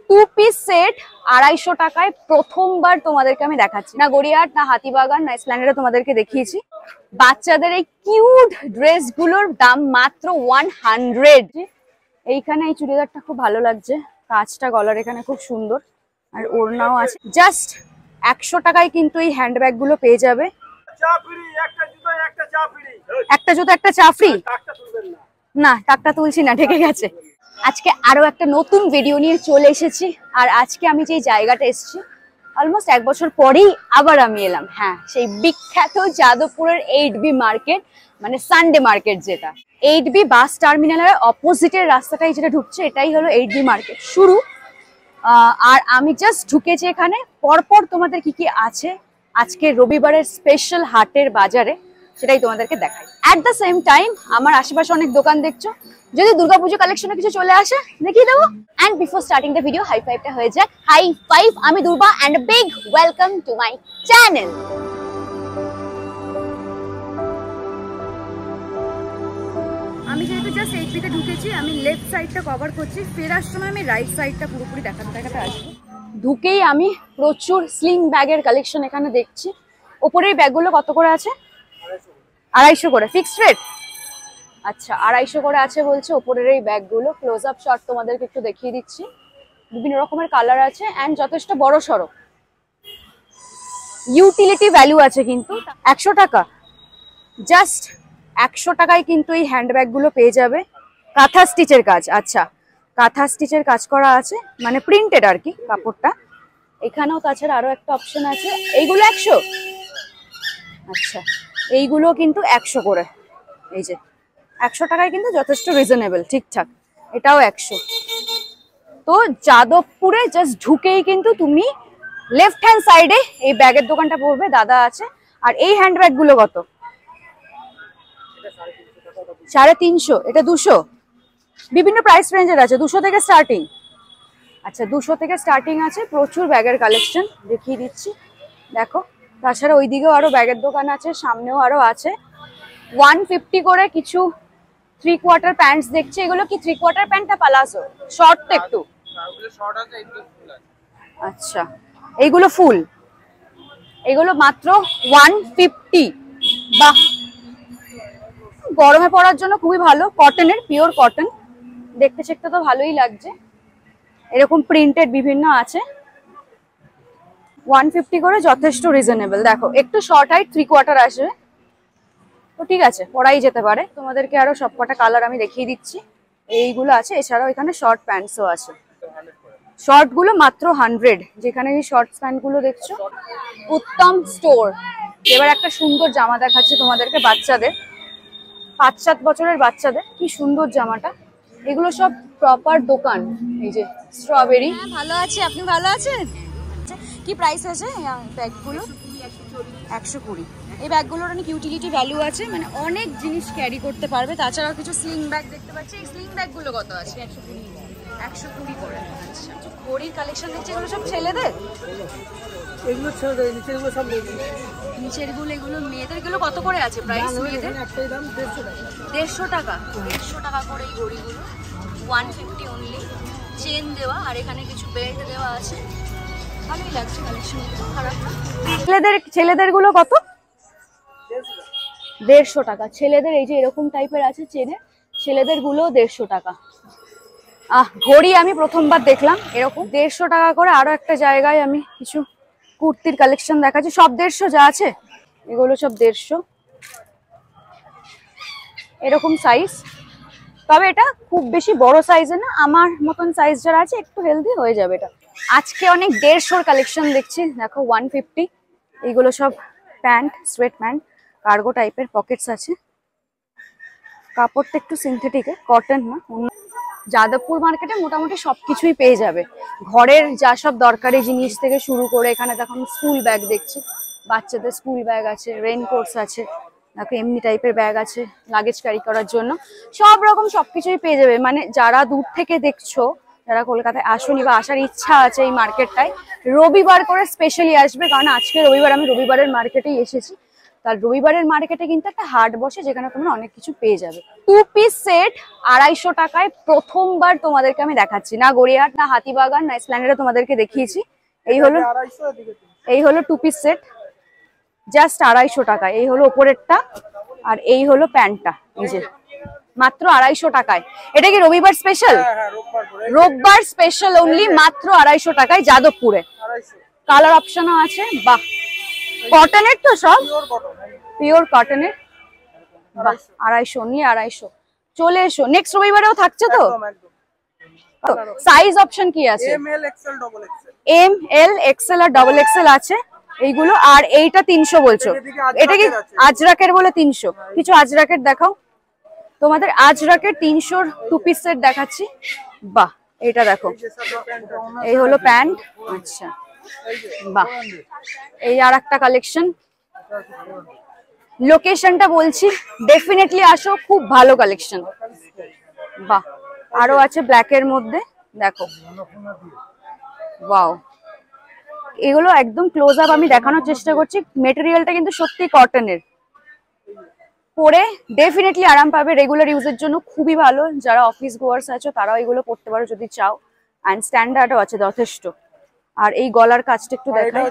Two piece set 250 টাকায় প্রথমবার তোমাদেরকে আমি দেখাচ্ছি। না গড়িয়াহাট, না হাতিবাগান, না এসপ্ল্যানেডে তোমাদেরকে দেখিয়েছি। বাচ্চাদের এই কিউট ড্রেস গুলোর দাম মাত্র 100। এইখানে এই চুড়িদারটা খুব ভালো লাগছে, কাজটা গলার এখানে খুব সুন্দর, আর ওড়নাও আছে। জাস্ট 100 টাকায় কিন্তু এই হ্যান্ডব্যাগ গুলো পেয়ে যাবে। একটা জুতো একটা চা ফ্রি। না টাকটা তুলছি না, ঢেকে গেছে। আজকে আরো একটা নতুন ভিডিও নিয়ে চলে এসেছি। আর আজকে আমি যে জায়গাটা এসেছি অলমোস্ট 1 বছর পরেই আবার আমি এলাম। হ্যাঁ, সেই বিখ্যাত যাদবপুরের 8B মার্কেট, মানে সানডে মার্কেট, যেটা 8B বাস টার্মিনালের অপোজিটের রাস্তাটাই যেটা ঢুকছে, এটাই হলো 8B মার্কেট শুরু। আর আমি জাস্ট ঢুকেছি এখানে। পরপর তোমাদের কি কি আছে আজকে রবিবারের স্পেশাল হাটের বাজারে সেটাই তোমাদেরকে দেখাই। এট দ্য সেম টাইম আমার আশেপাশে অনেক দোকান দেখছো, যদি দুর্গাপুজো কালেকশনে কিছু চলে আসে দেখিয়ে দেবো। And before starting the video high ফাইভটা হয়ে যাক। হাই ফাইভ, আমি Durba and big welcome to my channel. আমি যেহেতু জাস্ট 8B তে ঢুকেছি, আমি লেফট সাইডটা কভার করছি, ফেরার সময় আমি রাইট সাইডটা পুরোপুরি দেখাতে আসবো। ঢুকেই আমি প্রচুর স্লিং ব্যাগের কালেকশন এখানে দেখছি। ওপরের ব্যাগগুলো কত করে আছে? 250 করে ফিক্সড রেট। আচ্ছা, 250 করে আছে বলছে ওপরের এই ব্যাগগুলো। ক্লোজ আপ শট তোমাদেরকে একটু দেখিয়ে দিচ্ছি। বিভিন্ন রকমের কালার আছে এন্ড যথেষ্ট বড় সড়ো, ইউটিলিটি ভ্যালু আছে। কিন্তু 100 টাকা, জাস্ট 100 টাকায় কিন্তু এই হ্যান্ডব্যাগ গুলো পেয়ে যাবে। কাঁথা স্টিচের কাজ। আচ্ছা, কাঁথা স্টিচের কাজ করা আছে, মানে প্রিন্টেড আর কি কাপড়টা। এখানেও তাছাড়া আরো একটা অপশন আছে। এইগুলো 100। আচ্ছা, এইগুলো কিন্তু 100 করে। এই যে 100 টাকায় কিন্তু যথেষ্ট রিজনেবল, ঠিকঠাক। এটাও 100। তো যাদবপুরে জাস্ট ঢুকেই কিন্তু তুমি লেফট হ্যান্ড সাইডে এই ব্যাগের দোকানটা পড়বে, দাদা আছে। আর এই হ্যান্ডব্যাগ গুলো কত? 350। এটা 200। বিভিন্ন প্রাইস রেঞ্জের আছে, 200 থেকে স্টার্টিং। আচ্ছা, 200 থেকে স্টার্টিং আছে। প্রচুর ব্যাগের কালেকশন দেখিয়ে দিচ্ছি, দেখো। তাছাড়া ওইদিকেও আরো ব্যাগের দোকান আছে, সামনেও আরো আছে। 150 করে কিছু 3/4 প্যান্টস দেখছি। এগুলো কি 3/4 প্যান্টটা পালাজো? শর্ট তো একটু। আচ্ছা, এইগুলো ফুল। এগুলো মাত্র 150। বাহ, গরমে পরার জন্য খুবই ভালো। কটনের, পিওর কটন। দেখতে চেকতে তো ভালোই লাগছে। এরকম প্রিন্টেড বিভিন্ন আছে। 150 করে, যথেষ্ট রিজনেবল। দেখো একটু শর্ট হাইট 3/4 আসবে, তো ঠিক আছে, পরাই যেতে পারে। তোমাদেরকে আরো সবকটা কালার আমি দেখিয়ে দিচ্ছি। এইগুলো আছে, এছাড়াও এখানে শর্ট প্যান্টসও আছে। শর্ট গুলো মাত্র 100। যেখানে এই শর্ট প্যান্ট গুলো দেখছো, উত্তম স্টোর। এবার একটা সুন্দর জামা দেখাচ্ছে তোমাদেরকে, বাচ্চাদের, 5-7 বছরের বাচ্চাদের। কি সুন্দর জামাটা। এগুলো সব প্রপার দোকান। এই যে স্ট্রবেরি। ভালো আছে, আপনি ভালো আছেন? কি প্রাইস আছে ব্যাগগুলো? 120। এই ব্যাগগুলোর অনেক ইউটিলিটি ভ্যালু আছে, মানে অনেক জিনিস ক্যারি করতে পারবে। তাছাড়াও কিছু স্লিং ব্যাগ দেখতে পাচ্ছি। এই স্লিং ব্যাগগুলো কত আছে? 120 করে। আচ্ছা, ঘড়ির কালেকশন দেখছি। এগুলো সব ছেলেদের? এগুলো ছেলেদের, নিচেরগুলো সব মেয়েদের। নিচেরগুলো এগুলো মেয়েদের। এগুলো কত করে আছে প্রাইস মেয়েদের? একটাই দাম 150 টাকা। 150 টাকা। 150 টাকা করে এই ঘড়িগুলো। 150 অনলি। চেন দেওয়া, আর এখানে কিছু বেল্ট দেওয়া আছে। ভালোই লাগছে কালেকশন, খারাপ না। ছেলেদের গুলো কত? 150 টাকা। ছেলেদের এই যে এরকম টাইপের আছে চেনে, ছেলেদের গুলো 150 টাকা। ঘড়ি আমি প্রথমবার দেখলাম এরকম 150 টাকা করে। আরো একটা জায়গায় আমি কিছু কুর্তির কালেকশন দেখাচ্ছি, সব 150 যা আছে এগুলো সব 150। এরকম সাইজ, তবে এটা খুব বেশি বড় সাইজের না। আমার মতন সাইজ যারা আছে একটু হেলদি হয়ে যাবে এটা। আজকে অনেক 150 কালেকশন দেখছি, দেখো 150। এইগুলো সব প্যান্ট, সোয়েট প্যান্ট, কার্গো টাইপের, পকেটস আছে। কাপড়টা একটু সিনথেটিকের, কটন না। যাদবপুর মার্কেটে মোটামুটি সবকিছুই পেয়ে যাবে। ঘরের যা সব দরকারি জিনিস থেকে শুরু করে, এখানে দেখো স্কুল ব্যাগ দেখছি, বাচ্চাদের স্কুল ব্যাগ আছে, রেইনকোটস আছে, দেখো এমনি টাইপের ব্যাগ আছে লাগেজ ক্যারি করার জন্য। সব রকম সবকিছুই পেয়ে যাবে। মানে যারা দূর থেকে দেখছো, যারা কলকাতায় আসেনি বা আসার ইচ্ছা আছে এই মার্কেটটায়, রবিবার করে স্পেশালি আসবে, কারণ আজকে রবিবার। আমি রবিবারের মার্কেটেই এসেছি। তার রবিবারের মার্কেটে কিন্তু একটা হাট বসে যেখানে তোমরা অনেক কিছু পেয়ে যাবে। 2 পিস সেট 250 টাকায় প্রথমবার তোমাদেরকে আমি দেখাচ্ছি, না গড়িয়াহাট না হাতিবাগান না এসপ্ল্যানেডে তোমাদেরকে দেখিয়েছি। এই হলো 2 পিস সেট জাস্ট 250 টাকায়। এই হলো ওপরেরটা আর এই হলো প্যান্টটা, এই যে মাত্র 250 টাকায়। এটা কি রবিবার স্পেশাল? রোববার স্পেশাল অনলি, মাত্র 250 টাকায় যাদবপুরে। কালার অপশনও আছে। বাহ, কটনের তো সব, পিওর কটনের। বাহ, 250 অনলি 250। চলে এসো, নেক্সট রবিবারেও থাকছে তো। সাইজ অপশন কি আছে? এম এল এক্সেল আর ডবল এক্সেল আছে এইগুলো। আর এইটা 300 বলছো, এটা কি আজরাকের বলে 300? কিছু আজরাকের দেখাও তোমাদের। আজরাকের 300 2 পিস সেট দেখাচ্ছি। বাহ, এটা দেখো, এই হলো প্যান্ট। আচ্ছা, বাহ, এই আর একটা কালেকশন। লোকেশনটা বলছি, ডেফিনেটলি আসো, খুব ভালো কালেকশন। বাহ, আরো আছে ব্ল্যাকের মধ্যে, দেখো। ওয়াও, এগুলো একদম ক্লোজ আপ আমি দেখানোর চেষ্টা করছি। মেটেরিয়ালটা কিন্তু সত্যি কটনের, পরে ডেফিনেটলি আরাম পাবে। রেগুলার ইউজের জন্য খুবই ভালো। যারা অফিস গোয়ার্স আছো তারাও এগুলো পড়তে পারো যদি চাও। অ্যান্ড স্ট্যান্ডার্ডও আছে যথেষ্ট। আর এই গলার কাজটা একটু দেখাই।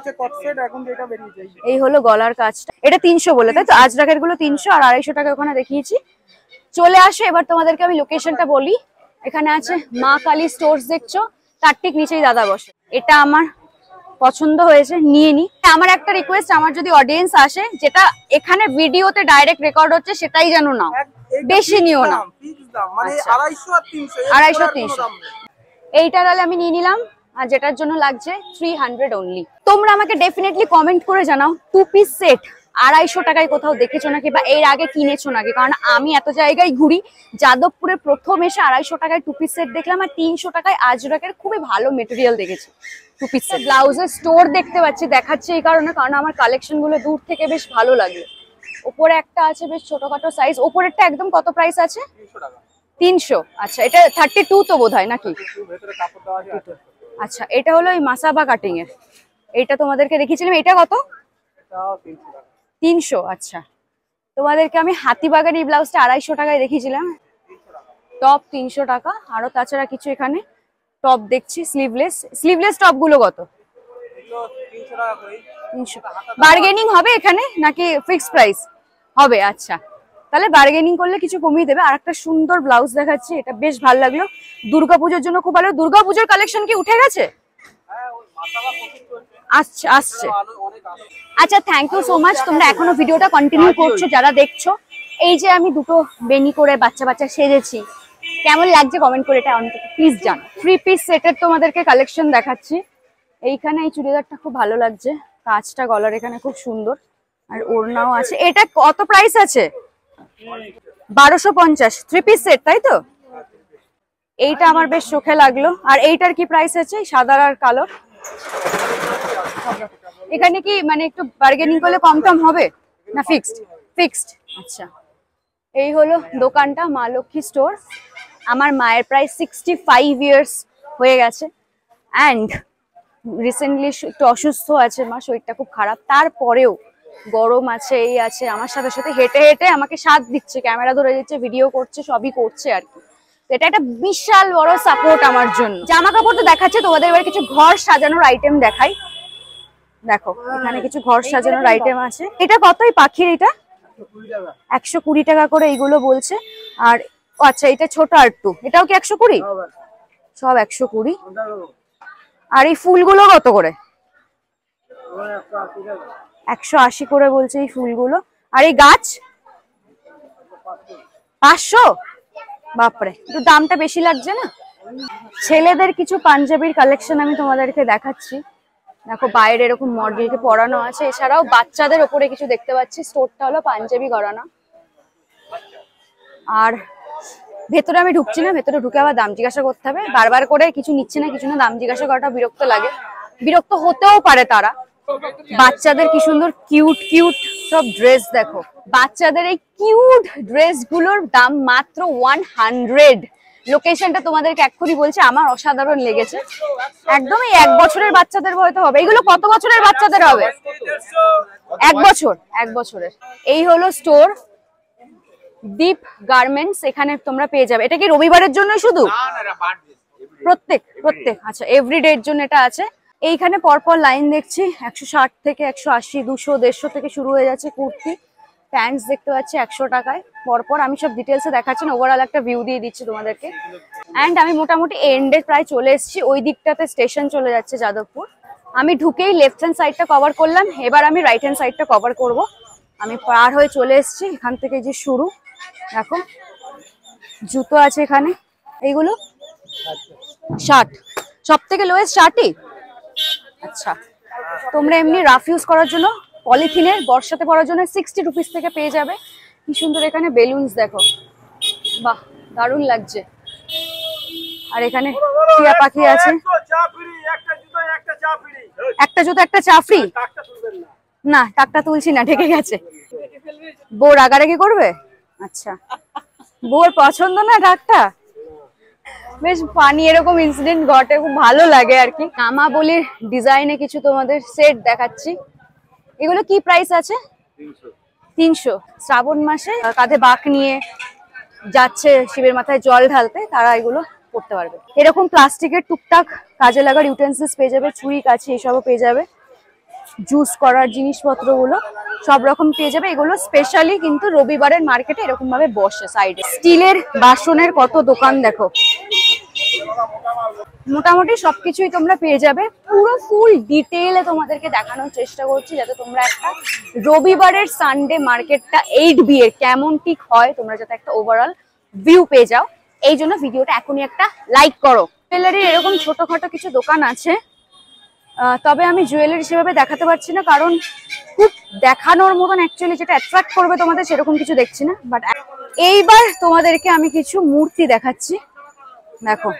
এই হলো গলার কাজটা। এটা 300 বলে, তাই তো? আজরাকের গুলো 300 আর 250 টাকা ওখানে দেখিয়েছি। চলে আসো, এবার তোমাদেরকে আমি লোকেশনটা বলি। এখানে আছে মা কালী স্টোর্স, দেখছো, তার ঠিক নিচেই দাদা বসে। এটা আমার পছন্দ হয়েছে, নিয়ে নি। আমার একটা রিকোয়েস্ট, আমার যদি অডিয়েন্স আসে, যেটা এখানে ভিডিওতে ডাইরেক্ট রেকর্ড হচ্ছে সেটাই যেন নাও, বেশি নিও না। 250 300 এইটা তাহলে আমি নিয়ে নিলাম। আর যেটার জন্য লাগছে 300 অনলি। তোমরা আমাকে ডেফিনেটলি কমেন্ট করে জানাও 2 পিস সেট 250 টাকায় কোথাও দেখেছো নাকি, বা এর আগে কিনেছো নাকি। কারণ আমি এত জায়গায় ঘুরি, যাদবপুরে প্রথম এসে 250 টাকায় 2 পিস সেট দেখলাম। আর 300 টাকায় আজরাকের খুবই ভালো মেটেরিয়াল দেখেছি 2 পিস সেট। ব্লাউজের স্টোর দেখতে পাচ্ছি, দেখাচ্ছে এই কারণে কারণ আমার কালেকশন গুলো দূর থেকে বেশ ভালো লাগে। ওপরে একটা আছে বেশ ছোটখাটো সাইজ, ওপরেরটা একদম কত প্রাইস আছে? 300। আচ্ছা, এটা 32 তো বোধহয় নাকি? আচ্ছা, এটা হলো এই মাসাবা কাটিং এর, এটা তোমাদেরকে দেখিয়েছিলাম। এটা কত? 300। আচ্ছা, তোমাদেরকে আমি হাতিবাগান এই ব্লাউজটা 250 টাকায় দেখিয়েছিলাম। টপ 300 টাকা। আরো তাছাড়া কিছু এখানে টপ দেখছি, স্লিভলেস টপ গুলো কত? 300। বার্গেনিং হবে এখানে নাকি ফিক্সড প্রাইস হবে? আচ্ছা, তাহলে বার্গেনিং করলে কিছু কমিয়ে দেবে। আর একটা সুন্দর ব্লাউজ দেখাচ্ছি, এটা বেশ ভালো লাগলো। দুর্গাপুজোর জন্য খুব ভালো। দুর্গাপুজোর কালেকশন কি উঠে গেছে? আসছে। আচ্ছা, থ্যাংক ইউ সো মাচ। তোমরা এখনো ভিডিওটা কন্টিনিউ করছো, যারা দেখছো। এই যে আমি দুটো বেনি করে বাচ্চা বাচ্চা সেজেছি, কেমন লাগছে কমেন্ট করে এটা অন্তত প্লিজ জান। 3 পিস সেটের তোমাদেরকে কালেকশন দেখাচ্ছি। এইখানে এই চুড়িদারটা খুব ভালো লাগছে, কাজটা গলার এখানে খুব সুন্দর। আর ওড়নাও আছে। এটা কত প্রাইস আছে? 1250। 3 পিস সেট, তাই তো? এইটা আমার বেশ চোখে লাগলো। আর এইটার কি প্রাইস আছে? সাদা আর কালো। এখানে কি মানে একটু বার্গেনিং করলে কম টম হবে না ফিক্সড? আচ্ছা, এই হলো দোকানটা, মা লক্ষ্মী স্টোর। আমার মায়ের প্রায় 65 ইয়ার্স হয়ে গেছে। অ্যান্ড রিসেন্টলি একটু অসুস্থ আছে মা, শরীরটা খুব খারাপ। তারপরেও গরম আছে, এই আছে, আমার সাথে সাথে হেঁটে হেঁটে আমাকে সাথ দিচ্ছে, ক্যামেরা ধরে দিচ্ছে, ভিডিও করছে, সবই করছে আর কি। এটা একটা বিশাল বড় সাপোর্ট আমার জন্য। জামা কাপড় তো দেখাচ্ছে, তোমাদের এবার কিছু ঘর সাজানোর আইটেম দেখাই। দেখো, এখানে কিছু ঘর সাজানোর আইটেম আছে। এটা কতই পাখির? এটা 120 টাকা করে এইগুলো বলছে। আর আচ্ছা, এটা ছোট আর একটু, এটাও কি 120? সব 120। আর এই ফুলগুলো কত করে? 180 করে বলছে এই ফুলগুলো। আর এই গাছ 500? বাপরে, একটু দামটা বেশি লাগছে না? ছেলেদের কিছু পাঞ্জাবির কালেকশন আমি তোমাদেরকে দেখাচ্ছি। দেখো, বাইরে এরকম মডেলকে পরানো আছে। এছাড়াও বাচ্চাদের ওপরে কিছু দেখতে পাচ্ছি। স্টোরটা হলো পাঞ্জাবি ঘরানা। আর ভেতরে আমি ঢুকছি না, ভেতরে ঢুকে আবার দাম জিজ্ঞাসা করতে হবে। বারবার করে কিছু নিচ্ছে না কিছু না দাম জিজ্ঞাসা করাটা বিরক্ত লাগে। বিরক্ত হতেও পারে তারা। বাচ্চাদের কি সুন্দর কিউট কিউট সব ড্রেস দেখো। বাচ্চাদের এই কিউট ড্রেসগুলোর দাম মাত্র 100। লোকেশনটা তোমাদেরকে এক্ষুনি বলছি, আমার অসাধারণ লেগেছে। একদমই 1 বছরের বাচ্চাদের হয়তো হবে। এগুলো কত বছরের বাচ্চাদের হবে? এক বছরের। এই হলো স্টোর দীপ গার্মেন্টস, এখানে তোমরা পেয়ে যাবে। এটা কি রবিবারের জন্য শুধু? প্রত্যেক আচ্ছা, এভরিডে এর জন্য এটা আছে। এইখানে পরপর লাইন দেখছি 160 থেকে 180, 200, 150 থেকে শুরু হয়ে যাচ্ছে কুর্তি। প্যান্টস দেখতে পাচ্ছি 100 টাকায় পরপর। আমি সব ডিটেলসে দেখাচ্ছি না, ওভারঅল একটা ভিউ দিয়ে দিচ্ছি তোমাদেরকে। অ্যান্ড আমি মোটামুটি এন্ডে প্রায় চলে এসেছি। ওই দিকটাতে স্টেশন চলে যাচ্ছে যাদবপুর। আমি ঢুকেই লেফট হ্যান্ড সাইডটা কভার করলাম, এবার আমি রাইট হ্যান্ড সাইডটা কভার করব। আমি পার হয়ে চলে এসেছি, এখান থেকে যে শুরু। দেখো জুতো আছে এখানে, এইগুলো 60, সব থেকে লোয়েস্ট 60ই। আচ্ছা, তোমরা এমনি রাফ ইউজ করার জন্য পলিথিনের বর্ষাতে পরার জন্য 60 রুপিস থেকে পেয়ে যাবে। কি সুন্দর এখানে বেলুনস দেখো, বাহ দারুণ লাগছে। আর এখানে টিয়া পাখি আছে, একটা জুতো একটা চা ফ্রি। না টাকটা তুলছি না, ঢেকে গেছে। বউ রাগারাগি করবে? আচ্ছা, বউর পছন্দ না টাকটা? বেশ ফানি এরকম ইনসিডেন্ট ঘটে, খুব ভালো লাগে আর কি। নামা বলি ডিজাইনে কিছু তোমাদের সেট দেখাচ্ছি। এগুলো কি প্রাইস আছে? 300। শ্রাবণ মাসে কাঁধে বাঁক নিয়ে যাচ্ছে শিবের মাথায় জল ঢালতে, তারা এগুলো পড়তে পারবে। এরকম প্লাস্টিকের টুকটাক কাজে লাগার ইউটেন্সিলস পেয়ে যাবে, ছুরি কাছি এসবও পেয়ে যাবে। জুস করার জিনিসপত্রগুলো সব রকম পেয়ে যাবে। এগুলো স্পেশালি কিন্তু রবিবারের মার্কেটে এরকম ভাবে বসে সাইডে। স্টিলের বাসনের কত দোকান দেখো, মোটামুটি সবকিছুই তোমরা পেয়ে যাবে। পুরো ফুল ডিটেইলে তোমাদেরকে দেখানোর চেষ্টা করছি, যাতে তোমরা একটা রবিবারের সানডে মার্কেটটা 8B এর কেমন ঠিক হয় তোমরা যাতে একটা ওভারঅল ভিউ পেয়ে যাও। এই জন্য ভিডিওটা এখনই একটা লাইক করো। জুয়েলারির এরকম ছোটখাটো কিছু দোকান আছে, তবে আমি জুয়েলারি সেভাবে দেখাতে পারছি না, কারণ খুব দেখানোর মতন অ্যাকচুয়ালি যেটা অ্যাট্রাক্ট করবে তোমাদের সেরকম কিছু দেখছি না। বাট এইবার তোমাদেরকে আমি কিছু মূর্তি দেখাচ্ছি। দেখো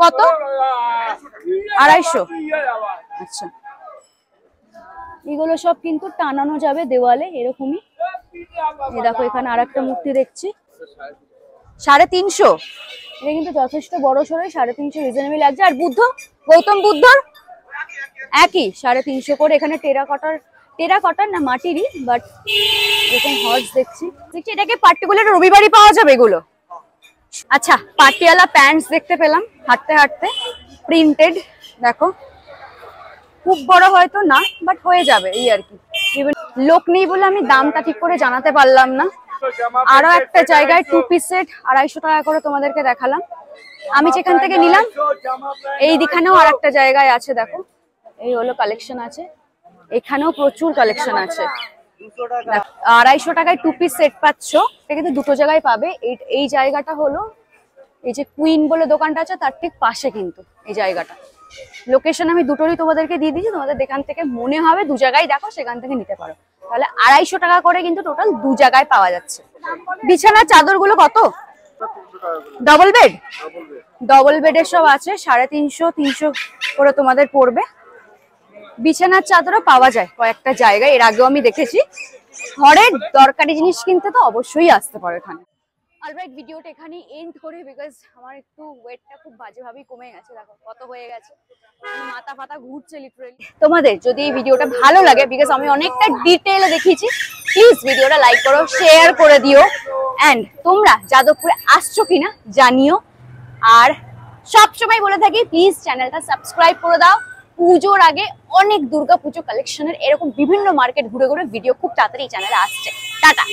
কত, 250। আচ্ছা, এগুলো সব কিন্তু টানানো যাবে দেওয়ালে এরকমই। এই দেখো এখানে আর একটা মূর্তি দেখছি 350। এটা কিন্তু যথেষ্ট বড় সড়ো, 350 রিজনেবল লাগছে। আর বুদ্ধ, গৌতম বুদ্ধর একই 350 করে। এখানে টেরাকটার না মাটিরই, বাট এরকম হর্স দেখছি। এটাকে পার্টিকুলার রবিবারই পাওয়া যাবে এগুলো। আচ্ছা, পাটিয়ালা প্যান্টস দেখতে পেলাম হাঁটতে হাঁটতে, প্রিন্টেড। দেখো খুব বড় হয়তো না, বাট হয়ে যাবে এই আর কি। লোক নেই বলে আমি দামটা ঠিক করে জানাতে পারলাম না। আরো একটা জায়গায় 2 পিস সেট 250 টাকা করে তোমাদেরকে দেখালাম। আমি যেখান থেকে নিলাম এই দিখানেও আর একটা জায়গায় আছে। দেখো এই হলো কালেকশন আছে, এখানেও প্রচুর কালেকশন আছে। 250 টাকায় 2 পিস সেট পাচ্ছ। এটা কিন্তু দুটো জায়গায় পাবে। এই জায়গাটা হলো এই যে কুইন বলে দোকানটা আছে তার ঠিক পাশে কিন্তু এই জায়গাটা। লোকেশন আমি দুটোরই তোমাদেরকে দিয়ে দিচ্ছি, তোমাদের যেখান থেকে মনে হবে দু জায়গায় দেখো সেখান থেকে নিতে পারো। তাহলে 250 টাকা করে কিন্তু টোটাল দু জায়গায় পাওয়া যাচ্ছে। বিছানার চাদরগুলো কত? ডবল বেডের সব আছে 350, 300 করে তোমাদের পড়বে। বিছানার চাদরও পাওয়া যায় কয়েকটা জায়গায়, এর আগেও আমি দেখেছি। ঘরের দরকারি জিনিস কিনতে তো অবশ্যই আসতে পারো এখানে। অলরাইট, ভিডিওটা এখানে এন্ড করি, বিকজ আমার একটু ওয়েটটা খুব বাজেভাবেই কমে গেছে। দেখো কত হয়ে গেছে, মাথা ফাতা ঘুরছে লিটারালি। তোমাদের যদি এই ভিডিওটা ভালো লাগে, বিকজ আমি অনেকটা ডিটেইলে দেখিয়েছি, প্লিজ ভিডিওটা লাইক করো, শেয়ার করে দিও। অ্যান্ড তোমরা যাদবপুরে আসছো কিনা জানিও। আর সবসময় বলে থাকি প্লিজ চ্যানেলটা সাবস্ক্রাইব করে দাও। পুজোর আগে অনেক দুর্গা পুজো কালেকশনের এরকম বিভিন্ন মার্কেট ঘুরে ঘুরে ভিডিও খুব তাড়াতাড়ি চ্যানেলে আসছে। টাটা।